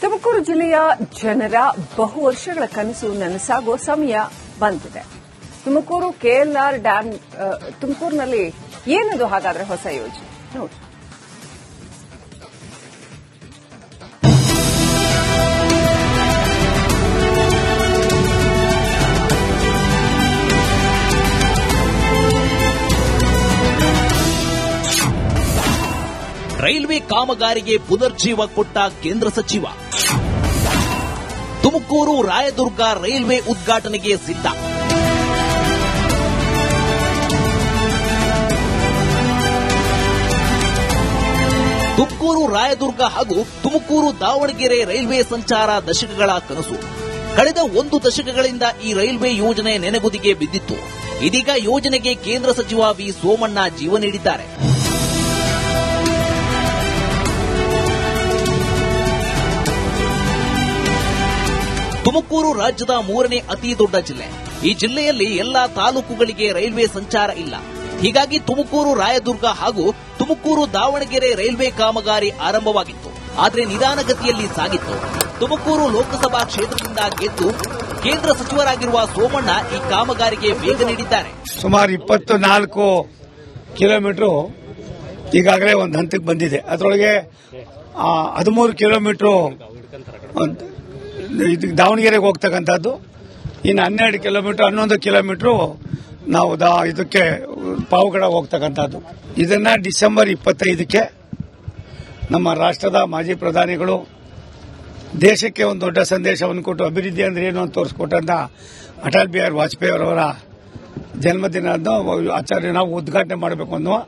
ತುಮಕೂರು ಜಿಲ್ಲೆಯ ಜನರ ಬಹು ವರ್ಷಗಳ ಕನಸು ನನಸಾಗುವ ಸಮಯ ಬಂದಿದೆ. ತುಮಕೂರು ಕೆಎಲ್ಆರ್ ಡ್ಯಾಂ ತುಮಕೂರಿನಲ್ಲಿ ಏನದು ಹಾಗಾದ್ರೆ ಹೊಸ ಯೋಜನೆ ನೋಡಿ. ರೈಲ್ವೆ ಕಾಮಗಾರಿಗೆ ಪುನರ್ಜೀವ ಕೊಟ್ಟ ಕೇಂದ್ರ ಸಚಿವ. ತುಮಕೂರು ರಾಯದುರ್ಗ ರೈಲ್ವೆ ಉದ್ಘಾಟನೆಗೆ ಸಿದ್ಧ. ತುಮಕೂರು ರಾಯದುರ್ಗ ಹಾಗೂ ತುಮಕೂರು ದಾವಣಗೆರೆ ರೈಲ್ವೆ ಸಂಚಾರ ದಶಕಗಳ ಕನಸು. ಕಳೆದ 1 ದಶಕಗಳಿಂದ ಈ ರೈಲ್ವೆ ಯೋಜನೆ ನೆನೆಗುದಿಗೆ ಬಿದ್ದಿತ್ತು. ಇದೀಗ ಯೋಜನೆಗೆ ಕೇಂದ್ರ ಸಚಿವ ವಿ ಸೋಮಣ್ಣ ಜೀವ ನೀಡಿದ್ದಾರೆ. ತುಮಕೂರು ರಾಜ್ಯದ 3ನೇ ಅತಿ ದೊಡ್ಡ ಜಿಲ್ಲೆ. ಈ ಜಿಲ್ಲೆಯಲ್ಲಿ ಎಲ್ಲಾ ತಾಲೂಕುಗಳಿಗೆ ರೈಲ್ವೆ ಸಂಚಾರ ಇಲ್ಲ. ಹೀಗಾಗಿ ತುಮಕೂರು ರಾಯದುರ್ಗ ಹಾಗೂ ತುಮಕೂರು ದಾವಣಗೆರೆ ರೈಲ್ವೆ ಕಾಮಗಾರಿ ಆರಂಭವಾಗಿತ್ತು. ಆದರೆ ನಿಧಾನಗತಿಯಲ್ಲಿ ಸಾಗಿತ್ತು. ತುಮಕೂರು ಲೋಕಸಭಾ ಕ್ಷೇತ್ರದಿಂದ ಗೆದ್ದು ಕೇಂದ್ರ ಸಚಿವರಾಗಿರುವ ಸೋಮಣ್ಣ ಈ ಕಾಮಗಾರಿಗೆ ವೇಗ ನೀಡಿದ್ದಾರೆ. ಸುಮಾರು 24 ಕಿಲೋಮೀಟರ್ ಈಗಾಗಲೇ ಒಂದು ಹಂತಕ್ಕೆ ಬಂದಿದೆ. ಅದರೊಳಗೆ 13 ಕಿಲೋಮೀಟರ್ ದಾವಣಗೆರೆಗೆ ಹೋಗ್ತಕ್ಕಂಥದ್ದು. ಇನ್ನು 12 ಕಿಲೋಮೀಟರ್ 11 ಕಿಲೋಮೀಟರ್ ನಾವು ಇದಕ್ಕೆ ಪಾವಗಡ ಹೋಗ್ತಕ್ಕಂಥದ್ದು. ಇದನ್ನ ಡಿಸೆಂಬರ್ 25ಕ್ಕೆ ನಮ್ಮ ರಾಷ್ಟ್ರದ ಮಾಜಿ ಪ್ರಧಾನಿಗಳು ದೇಶಕ್ಕೆ ಒಂದು ದೊಡ್ಡ ಸಂದೇಶವನ್ನು ಕೊಟ್ಟು ಅಭಿವೃದ್ಧಿ ಅಂದ್ರೆ ಏನು ಅಂತ ತೋರಿಸಿಕೊಟ್ಟಂತ ಅಟಲ್ ಬಿಹಾರಿ ವಾಜಪೇಯಿ ಅವರ ಜನ್ಮದಿನವನ್ನು ನಾವು ಉದ್ಘಾಟನೆ ಮಾಡಬೇಕು ಅನ್ನುವ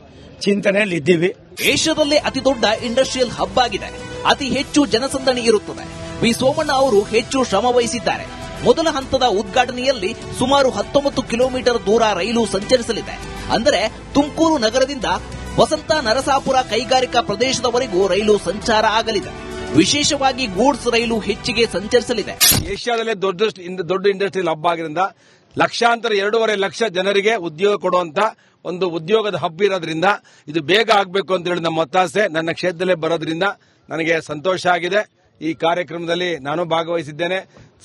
ಚಿಂತನೆಯಲ್ಲಿ ಇದ್ದೀವಿ. ದೇಶದಲ್ಲೇ ಅತಿ ದೊಡ್ಡ ಇಂಡಸ್ಟ್ರಿಯಲ್ ಹಬ್ ಆಗಿದೆ. ಅತಿ ಹೆಚ್ಚು ಜನಸಂದಣಿ ಇರುತ್ತದೆ. ವಿ ಸೋಮಣ್ಣ ಅವರು ಹೆಚ್ಚು ಶ್ರಮ ವಹಿಸಿದ್ದಾರೆ. ಮೊದಲ ಹಂತದ ಉದ್ಘಾಟನೆಯಲ್ಲಿ ಸುಮಾರು 19 ಕಿಲೋಮೀಟರ್ ದೂರ ರೈಲು ಸಂಚರಿಸಲಿದೆ. ಅಂದರೆ ತುಮಕೂರು ನಗರದಿಂದ ವಸಂತ ನರಸಾಪುರ ಕೈಗಾರಿಕಾ ಪ್ರದೇಶದವರೆಗೂ ರೈಲು ಸಂಚಾರ ಆಗಲಿದೆ. ವಿಶೇಷವಾಗಿ ಗೂಡ್ಸ್ ರೈಲು ಹೆಚ್ಚಿಗೆ ಸಂಚರಿಸಲಿದೆ. ಏಷ್ಯಾದಲ್ಲೇ ದೊಡ್ಡ ಇಂಡಸ್ಟ್ರಿಯಲ್ ಹಬ್ ಆಗಿರೋದ್ರಿಂದ ಲಕ್ಷಾಂತರ 2.5 ಲಕ್ಷ ಜನರಿಗೆ ಉದ್ಯೋಗ ಕೊಡುವಂತ ಒಂದು ಉದ್ಯೋಗದ ಹಬ್ ಇರೋದ್ರಿಂದ ಇದು ಬೇಗ ಆಗಬೇಕು ಅಂತ ಹೇಳಿ ನಮ್ಮ ಒತ್ತಾಸೆ. ನನ್ನ ಕ್ಷೇತ್ರದಲ್ಲೇ ಬರೋದ್ರಿಂದ ನನಗೆ ಸಂತೋಷ ಆಗಿದೆ. ಈ ಕಾರ್ಯಕ್ರಮದಲ್ಲಿ ನಾನು ಭಾಗವಹಿಸಿದ್ದೇನೆ.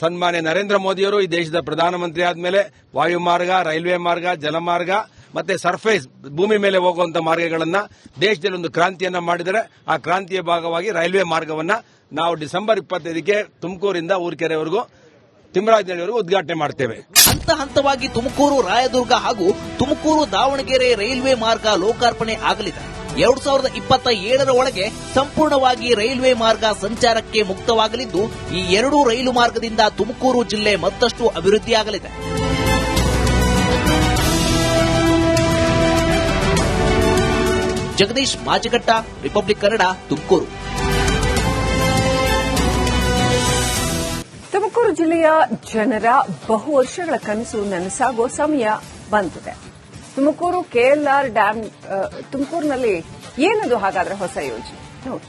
ಸನ್ಮಾನ್ಯ ನರೇಂದ್ರ ಮೋದಿಯವರು ಈ ದೇಶದ ಪ್ರಧಾನಮಂತ್ರಿ ಆದ್ಮೇಲೆ ವಾಯುಮಾರ್ಗ, ರೈಲ್ವೆ ಮಾರ್ಗ, ಜಲಮಾರ್ಗ ಮತ್ತೆ ಸರ್ಫೇಸ್ ಭೂಮಿ ಮೇಲೆ ಹೋಗುವಂತ ಮಾರ್ಗಗಳನ್ನ ದೇಶದಲ್ಲಿ ಒಂದು ಕ್ರಾಂತಿಯನ್ನ ಮಾಡಿದರೆ ಆ ಕ್ರಾಂತಿಯ ಭಾಗವಾಗಿ ರೈಲ್ವೆ ಮಾರ್ಗವನ್ನ ನಾವು ಡಿಸೆಂಬರ್ 25ಕ್ಕೆ ತುಮಕೂರಿಂದ ಊರ್ಕೆರೆವರೆಗೂ ತಿಮ್ಮರಾಜನಹಳ್ಳಿವರೆಗೂ ಉದ್ಘಾಟನೆ ಮಾಡ್ತೇವೆ. ಹಂತ ಹಂತವಾಗಿ ತುಮಕೂರು ರಾಯದುರ್ಗ ಹಾಗೂ ತುಮಕೂರು ದಾವಣಗೆರೆ ರೈಲ್ವೆ ಮಾರ್ಗ ಲೋಕಾರ್ಪಣೆ ಆಗಲಿದೆ. 2027ರ ಒಳಗೆ ಸಂಪೂರ್ಣವಾಗಿ ರೈಲ್ವೆ ಮಾರ್ಗ ಸಂಚಾರಕ್ಕೆ ಮುಕ್ತವಾಗಲಿದ್ದು ಈ 2 ರೈಲು ಮಾರ್ಗದಿಂದ ತುಮಕೂರು ಜಿಲ್ಲೆ ಮತ್ತಷ್ಟು ಅಭಿವೃದ್ಧಿಯಾಗಲಿದೆ. ಜಗದೀಶ್ ಮಾಚಿಕಟ್ಟ, ರಿಪಬ್ಲಿಕ್ ಕನ್ನಡ, ತುಮಕೂರು. ತುಮಕೂರು ಜಿಲ್ಲೆಯ ಜನರ ಬಹು ವರ್ಷಗಳ ಕನಸು ನನಸಾಗುವ ಸಮಯ ಬಂದಿದೆ. ತುಮಕೂರು ಕೆಎಲ್ಆರ್ ಡ್ಯಾಂ ತುಮಕೂರಿನಲ್ಲಿ ಏನದು ಹಾಗಾದ್ರೆ ಹೊಸ ಯೋಜನೆ ನೋಡಿ.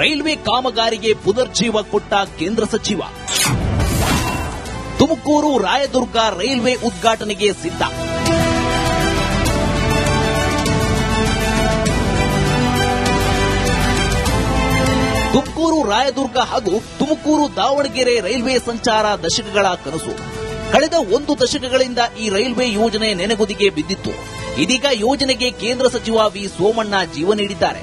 ರೈಲ್ವೆ ಕಾಮಗಾರಿಗೆ ಪುನರ್ಜೀವ ಕೊಟ್ಟ ಕೇಂದ್ರ ಸಚಿವ. ತುಮಕೂರು ರಾಯದುರ್ಗ ರೈಲ್ವೆ ಉದ್ಘಾಟನೆಗೆ ಸಿದ್ಧ. ತುಮಕೂರು ರಾಯದುರ್ಗ ಹಾಗೂ ತುಮಕೂರು ದಾವಣಗೆರೆ ರೈಲ್ವೆ ಸಂಚಾರ ದಶಕಗಳ ಕನಸು. ಕಳೆದ 1 ದಶಕಗಳಿಂದ ಈ ರೈಲ್ವೆ ಯೋಜನೆ ನೆನೆಗುದಿಗೆ ಬಿದ್ದಿತ್ತು. ಇದೀಗ ಯೋಜನೆಗೆ ಕೇಂದ್ರ ಸಚಿವ ವಿ ಸೋಮಣ್ಣ ಜೀವ ನೀಡಿದ್ದಾರೆ.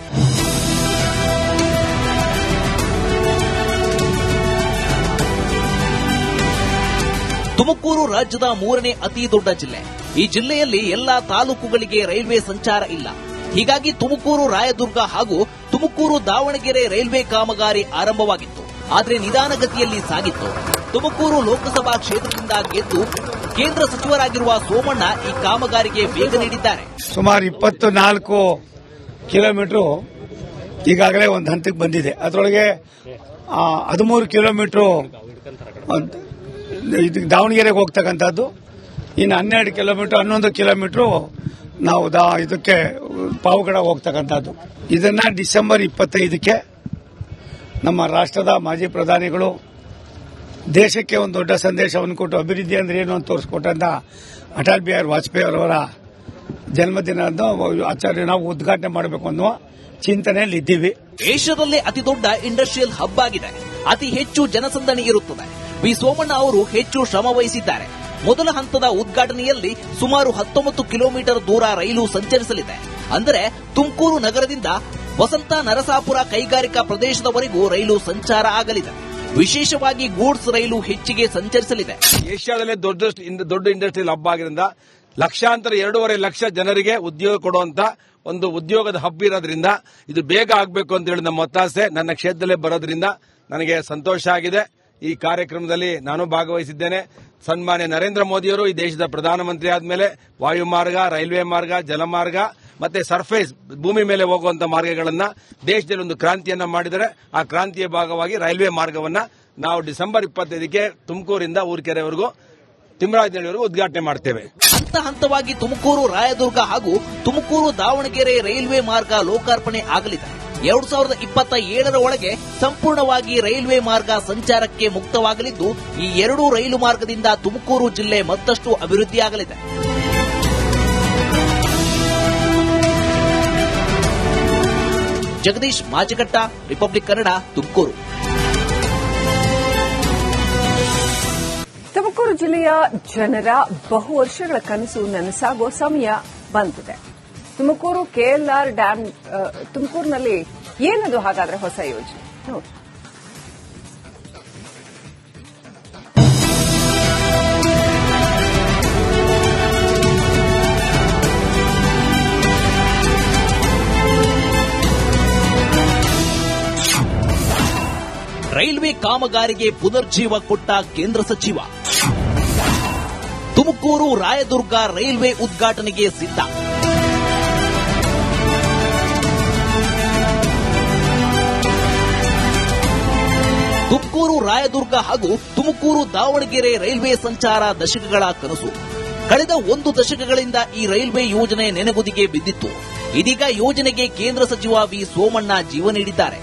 ತುಮಕೂರು ರಾಜ್ಯದ 3ನೇ ಅತಿ ದೊಡ್ಡ ಜಿಲ್ಲೆ. ಈ ಜಿಲ್ಲೆಯಲ್ಲಿ ಎಲ್ಲಾ ತಾಲೂಕುಗಳಿಗೆ ರೈಲ್ವೆ ಸಂಚಾರ ಇಲ್ಲ. ಹೀಗಾಗಿ ತುಮಕೂರು ರಾಯದುರ್ಗ ಹಾಗೂ ತುಮಕೂರು ದಾವಣಗೆರೆ ರೈಲ್ವೆ ಕಾಮಗಾರಿ ಆರಂಭವಾಗಿತ್ತು. ಆದರೆ ನಿಧಾನಗತಿಯಲ್ಲಿ ಸಾಗಿತ್ತು. ತುಮಕೂರು ಲೋಕಸಭಾ ಕ್ಷೇತ್ರದಿಂದ ಗೆದ್ದು ಕೇಂದ್ರ ಸಚಿವರಾಗಿರುವ ಸೋಮಣ್ಣ ಈ ಕಾಮಗಾರಿಗೆ ವೇಗ ನೀಡಿದ್ದಾರೆ. ಸುಮಾರು 24 ಕಿಲೋಮೀಟರ್ ಈಗಾಗಲೇ ಒಂದು ಹಂತಕ್ಕೆ ಬಂದಿದೆ. ಅದರೊಳಗೆ 13 ಕಿಲೋಮೀಟರ್ ದಾವಣಗೆರೆಗೆ ಹೋಗ್ತಕ್ಕಂಥದ್ದು. ಇನ್ನು 12 ಕಿಲೋಮೀಟರ್ 11 ಕಿಲೋಮೀಟರ್ ನಾವು ಇದಕ್ಕೆ ಪಾವಗಡ ಹೋಗ್ತಕ್ಕಂಥದ್ದು. ಇದನ್ನ ಡಿಸೆಂಬರ್ 25ಕ್ಕೆ ನಮ್ಮ ರಾಷ್ಟ್ರದ ಮಾಜಿ ಪ್ರಧಾನಿಗಳು ದೇಶಕ್ಕೆ ಒಂದು ದೊಡ್ಡ ಸಂದೇಶವನ್ನು ಕೊಟ್ಟು ಅಭಿವೃದ್ಧಿ ಅಂದ್ರೆ ಏನು ಅಂತ ತೋರಿಸಿಕೊಟ್ಟಂತ ಅಟಲ್ ಬಿಹಾರಿ ವಾಜಪೇಯಿ ಅವರ ಜನ್ಮದಿನವನ್ನು ನಾವು ಉದ್ಘಾಟನೆ ಮಾಡಬೇಕು ಅನ್ನುವ ಚಿಂತನೆಯಲ್ಲಿ ಇದ್ದೀವಿ. ದೇಶದಲ್ಲೇ ಅತಿದೊಡ್ಡ ಇಂಡಸ್ಟ್ರಿಯಲ್ ಹಬ್ ಆಗಿದೆ. ಅತಿ ಹೆಚ್ಚು ಜನಸಂದಣಿ ಇರುತ್ತದೆ. ವಿ ಸೋಮಣ್ಣ ಅವರು ಹೆಚ್ಚು ಶ್ರಮ ವಹಿಸಿದ್ದಾರೆ. ಮೊದಲ ಹಂತದ ಉದ್ಘಾಟನೆಯಲ್ಲಿ ಸುಮಾರು 19 ಕಿಲೋಮೀಟರ್ ದೂರ ರೈಲು ಸಂಚರಿಸಲಿದೆ. ಅಂದರೆ ತುಮಕೂರು ನಗರದಿಂದ ವಸಂತ ನರಸಾಪುರ ಕೈಗಾರಿಕಾ ಪ್ರದೇಶದವರೆಗೂ ರೈಲು ಸಂಚಾರ ಆಗಲಿದೆ. ವಿಶೇಷವಾಗಿ ಗೂಡ್ಸ್ ರೈಲು ಹೆಚ್ಚಿಗೆ ಸಂಚರಿಸಲಿದೆ. ಏಷ್ಯಾದಲ್ಲೇ ದೊಡ್ಡ ಇಂಡಸ್ಟ್ರಿಯಲ್ ಹಬ್ ಆಗಿದ್ದರಿಂದ ಲಕ್ಷಾಂತರ 2.5 ಲಕ್ಷ ಜನರಿಗೆ ಉದ್ಯೋಗ ಕೊಡುವಂತ ಒಂದು ಉದ್ಯೋಗದ ಹಬ್ ಇರೋದ್ರಿಂದ ಇದು ಬೇಗ ಆಗಬೇಕು ಅಂತ ಹೇಳಿ ನಮ್ಮ ಒತ್ತಾಸೆ. ನನ್ನ ಕ್ಷೇತ್ರದಲ್ಲೇ ಬರೋದ್ರಿಂದ ನನಗೆ ಸಂತೋಷ ಆಗಿದೆ. ಈ ಕಾರ್ಯಕ್ರಮದಲ್ಲಿ ನಾನು ಭಾಗವಹಿಸಿದ್ದೇನೆ. ಸನ್ಮಾನ್ಯ ನರೇಂದ್ರ ಮೋದಿಯವರು ಈ ದೇಶದ ಪ್ರಧಾನಮಂತ್ರಿ ಆದಮೇಲೆ ವಾಯುಮಾರ್ಗ, ರೈಲ್ವೆ ಮಾರ್ಗ, ಜಲಮಾರ್ಗ ಮತ್ತೆ ಸರ್ಫೇಸ್ ಭೂಮಿ ಮೇಲೆ ಹೋಗುವಂತ ಮಾರ್ಗಗಳನ್ನ ದೇಶದಲ್ಲಿ ಒಂದು ಕ್ರಾಂತಿಯನ್ನ ಮಾಡಿದರೆ ಆ ಕ್ರಾಂತಿಯ ಭಾಗವಾಗಿ ರೈಲ್ವೆ ಮಾರ್ಗವನ್ನ ನಾವು ಡಿಸೆಂಬರ್ 25ಕ್ಕೆ ತುಮಕೂರಿಂದ ಊರ್ಕೆರೆವರೆಗೂ ತಿಮ್ಮರಾಜನಹಳ್ಳಿವರೆಗೂ ಉದ್ಘಾಟನೆ ಮಾಡ್ತೇವೆ. ಹಂತ ಹಂತವಾಗಿ ತುಮಕೂರು ರಾಯದುರ್ಗ ಹಾಗೂ ತುಮಕೂರು ದಾವಣಗೆರೆ ರೈಲ್ವೆ ಮಾರ್ಗ ಲೋಕಾರ್ಪಣೆ ಆಗಲಿದೆ. 2027ರ ಒಳಗೆ ಸಂಪೂರ್ಣವಾಗಿ ರೈಲ್ವೆ ಮಾರ್ಗ ಸಂಚಾರಕ್ಕೆ ಮುಕ್ತವಾಗಲಿದ್ದು ಈ ಎರಡೂ ರೈಲು ಮಾರ್ಗದಿಂದ ತುಮಕೂರು ಜಿಲ್ಲೆ ಮತ್ತಷ್ಟು ಅಭಿವೃದ್ಧಿಯಾಗಲಿದೆ. ಜಗದೀಶ್ ಮಾಚಕಟ್ಟ, ರಿಪಬ್ಲಿಕ್ ಕನ್ನಡ, ತುಮಕೂರು. ತುಮಕೂರು ಜಿಲ್ಲೆಯ ಜನರ ಬಹು ವರ್ಷಗಳ ಕನಸು ನನಸಾಗೋ ಸಮಯ ಬಂದಿದೆ. ತುಮಕೂರು ಕೆಎಲ್ಆರ್ ಡ್ಯಾಂ ತುಮಕೂರಿನಲ್ಲಿ ಏನದು ಹಾಗಾದ್ರೆ ಹೊಸ ಯೋಜನೆ ನೋಡಿ. ರೈಲ್ವೆ ಕಾಮಗಾರಿಗೆ ಪುನರ್ಜೀವ ಕೊಟ್ಟ ಕೇಂದ್ರ ಸಚಿವ. ತುಮಕೂರು ರಾಯದುರ್ಗ ರೈಲ್ವೆ ಉದ್ಘಾಟನೆಗೆ ಸಿದ್ಧ. ತುಮಕೂರು ರಾಯದುರ್ಗ ಹಾಗೂ ತುಮಕೂರು ದಾವಣಗೆರೆ ರೈಲ್ವೆ ಸಂಚಾರ ದಶಕಗಳ ಕನಸು. ಕಳೆದ 1 ದಶಕಗಳಿಂದ ಈ ರೈಲ್ವೆ ಯೋಜನೆ ನೆನೆಗುದಿಗೆ ಬಿದ್ದಿತ್ತು. ಇದೀಗ ಯೋಜನೆಗೆ ಕೇಂದ್ರ ಸಚಿವ ವಿ ಸೋಮಣ್ಣ ಜೀವ ನೀಡಿದ್ದಾರೆ.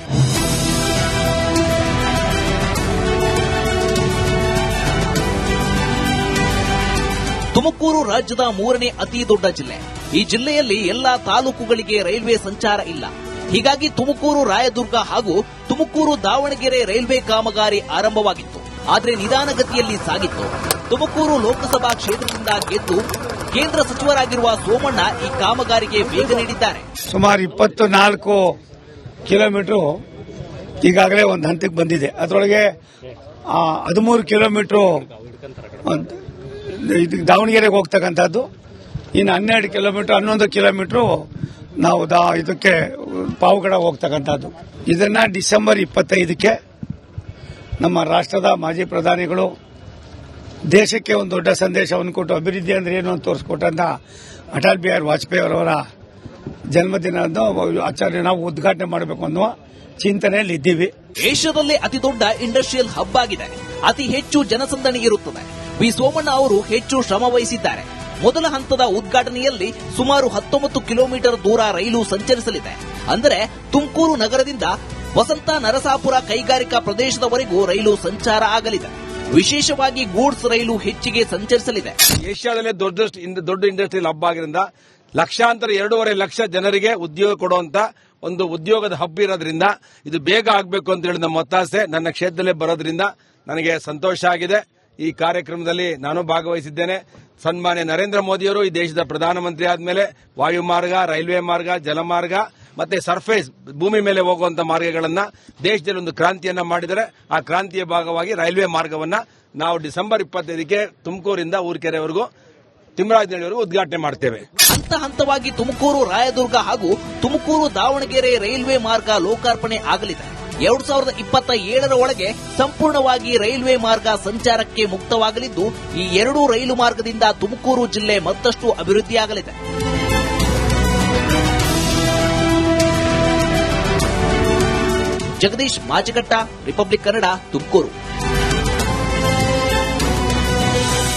ತುಮಕೂರು ರಾಜ್ಯದ 3ನೇ ಅತಿ ದೊಡ್ಡ ಜಿಲ್ಲೆ. ಈ ಜಿಲ್ಲೆಯಲ್ಲಿ ಎಲ್ಲಾ ತಾಲೂಕುಗಳಿಗೆ ರೈಲ್ವೆ ಸಂಚಾರ ಇಲ್ಲ. ಹೀಗಾಗಿ ತುಮಕೂರು ರಾಯದುರ್ಗ ಹಾಗೂ ತುಮಕೂರು ದಾವಣಗೆರೆ ರೈಲ್ವೆ ಕಾಮಗಾರಿ ಆರಂಭವಾಗಿತ್ತು. ಆದರೆ ನಿಧಾನಗತಿಯಲ್ಲಿ ಸಾಗಿತ್ತು. ತುಮಕೂರು ಲೋಕಸಭಾ ಕ್ಷೇತ್ರದಿಂದ ಗೆದ್ದು ಕೇಂದ್ರ ಸಚಿವರಾಗಿರುವ ಸೋಮಣ್ಣ ಈ ಕಾಮಗಾರಿಗೆ ವೇಗ ನೀಡಿದ್ದಾರೆ. ಸುಮಾರು 24 ಕಿಲೋಮೀಟರ್ ಈಗಾಗಲೇ ಒಂದು ಹಂತಕ್ಕೆ ಬಂದಿದೆ. ಅದರೊಳಗೆ 13 ಕಿಲೋಮೀಟರ್ ದಾವಣಗೆರೆಗೆ ಹೋಗ್ತಕ್ಕಂಥದ್ದು. ಇನ್ನು 12 ಕಿಲೋಮೀಟರ್ 11 ಕಿಲೋಮೀಟರ್ ನಾವು ಇದಕ್ಕೆ ಪಾವಗಡ ಹೋಗ್ತಕ್ಕಂಥದ್ದು. ಇದನ್ನ ಡಿಸೆಂಬರ್ 25ಕ್ಕೆ ನಮ್ಮ ರಾಷ್ಟ್ರದ ಮಾಜಿ ಪ್ರಧಾನಿಗಳು ದೇಶಕ್ಕೆ ಒಂದು ದೊಡ್ಡ ಸಂದೇಶವನ್ನು ಕೊಟ್ಟು ಅಭಿವೃದ್ಧಿ ಅಂದ್ರೆ ಏನು ಅಂತ ತೋರಿಸಿಕೊಟ್ಟಂತ ಅಟಲ್ ಬಿಹಾರಿ ವಾಜಪೇಯಿ ಅವರ ಜನ್ಮದಿನವನ್ನು ನಾವು ಉದ್ಘಾಟನೆ ಮಾಡಬೇಕು ಅನ್ನುವ ಚಿಂತನೆಯಲ್ಲಿ ಇದ್ದೀವಿ. ದೇಶದಲ್ಲೇ ಅತಿದೊಡ್ಡ ಇಂಡಸ್ಟ್ರಿಯಲ್ ಹಬ್ ಆಗಿದೆ. ಅತಿ ಹೆಚ್ಚು ಜನಸಂದಣಿ ಇರುತ್ತದೆ. ವಿ ಸೋಮಣ್ಣ ಅವರು ಹೆಚ್ಚು ಶ್ರಮ ವಹಿಸಿದ್ದಾರೆ. ಮೊದಲ ಹಂತದ ಉದ್ಘಾಟನೆಯಲ್ಲಿ ಸುಮಾರು 19 ಕಿಲೋಮೀಟರ್ ದೂರ ರೈಲು ಸಂಚರಿಸಲಿದೆ. ಅಂದರೆ ತುಮಕೂರು ನಗರದಿಂದ ವಸಂತ ನರಸಾಪುರ ಕೈಗಾರಿಕಾ ಪ್ರದೇಶದವರೆಗೂ ರೈಲು ಸಂಚಾರ ಆಗಲಿದೆ. ವಿಶೇಷವಾಗಿ ಗೂಡ್ಸ್ ರೈಲು ಹೆಚ್ಚಿಗೆ ಸಂಚರಿಸಲಿದೆ. ಏಷ್ಯಾದಲ್ಲೇ ದೊಡ್ಡ ಇಂಡಸ್ಟ್ರಿಯಲ್ ಹಬ್ ಆಗಿದ್ದರಿಂದ ಲಕ್ಷಾಂತರ 2.5 ಲಕ್ಷ ಜನರಿಗೆ ಉದ್ಯೋಗ ಕೊಡುವಂತ ಒಂದು ಉದ್ಯೋಗದ ಹಬ್ ಇರೋದ್ರಿಂದ ಇದು ಬೇಗ ಆಗಬೇಕು ಅಂತ ಹೇಳಿ ನಮ್ಮ ಒತ್ತಾಸೆ. ನನ್ನ ಕ್ಷೇತ್ರದಲ್ಲೇ ಬರೋದ್ರಿಂದ ನನಗೆ ಸಂತೋಷ ಆಗಿದೆ. ಈ ಕಾರ್ಯಕ್ರಮದಲ್ಲಿ ನಾನು ಭಾಗವಹಿಸಿದ್ದೇನೆ. ಸನ್ಮಾನ್ಯ ನರೇಂದ್ರ ಮೋದಿಯವರು ಈ ದೇಶದ ಪ್ರಧಾನಮಂತ್ರಿ ಆದಮೇಲೆ ವಾಯುಮಾರ್ಗ, ರೈಲ್ವೆ ಮಾರ್ಗ, ಜಲಮಾರ್ಗ ಮತ್ತೆ ಸರ್ಫೇಸ್ ಭೂಮಿ ಮೇಲೆ ಹೋಗುವಂತ ಮಾರ್ಗಗಳನ್ನ ದೇಶದಲ್ಲಿ ಒಂದು ಕ್ರಾಂತಿಯನ್ನ ಮಾಡಿದರೆ ಆ ಕ್ರಾಂತಿಯ ಭಾಗವಾಗಿ ರೈಲ್ವೆ ಮಾರ್ಗವನ್ನ ನಾವು ಡಿಸೆಂಬರ್ 25ಕ್ಕೆ ತುಮಕೂರಿಂದ ಊರ್ಕೆರೆವರೆಗೂ ತಿಮ್ಮರಾಜನಹಳ್ಳಿವರೆಗೂ ಉದ್ಘಾಟನೆ ಮಾಡ್ತೇವೆ. ಹಂತ ಹಂತವಾಗಿ ತುಮಕೂರು ರಾಯದುರ್ಗ ಹಾಗೂ ತುಮಕೂರು ದಾವಣಗೆರೆ ರೈಲ್ವೆ ಮಾರ್ಗ ಲೋಕಾರ್ಪಣೆ ಆಗಲಿದೆ. 2027ರ ಒಳಗೆ ಸಂಪೂರ್ಣವಾಗಿ ರೈಲ್ವೆ ಮಾರ್ಗ ಸಂಚಾರಕ್ಕೆ ಮುಕ್ತವಾಗಲಿದ್ದು ಈ ಎರಡೂ ರೈಲು ಮಾರ್ಗದಿಂದ ತುಮಕೂರು ಜಿಲ್ಲೆ ಮತ್ತಷ್ಟು ಅಭಿವೃದ್ಧಿಯಾಗಲಿದೆ. ಜಗದೀಶ್ ಮಾಚಕಟ್ಟ, ರಿಪಬ್ಲಿಕ್ ಕನ್ನಡ, ತುಮಕೂರು.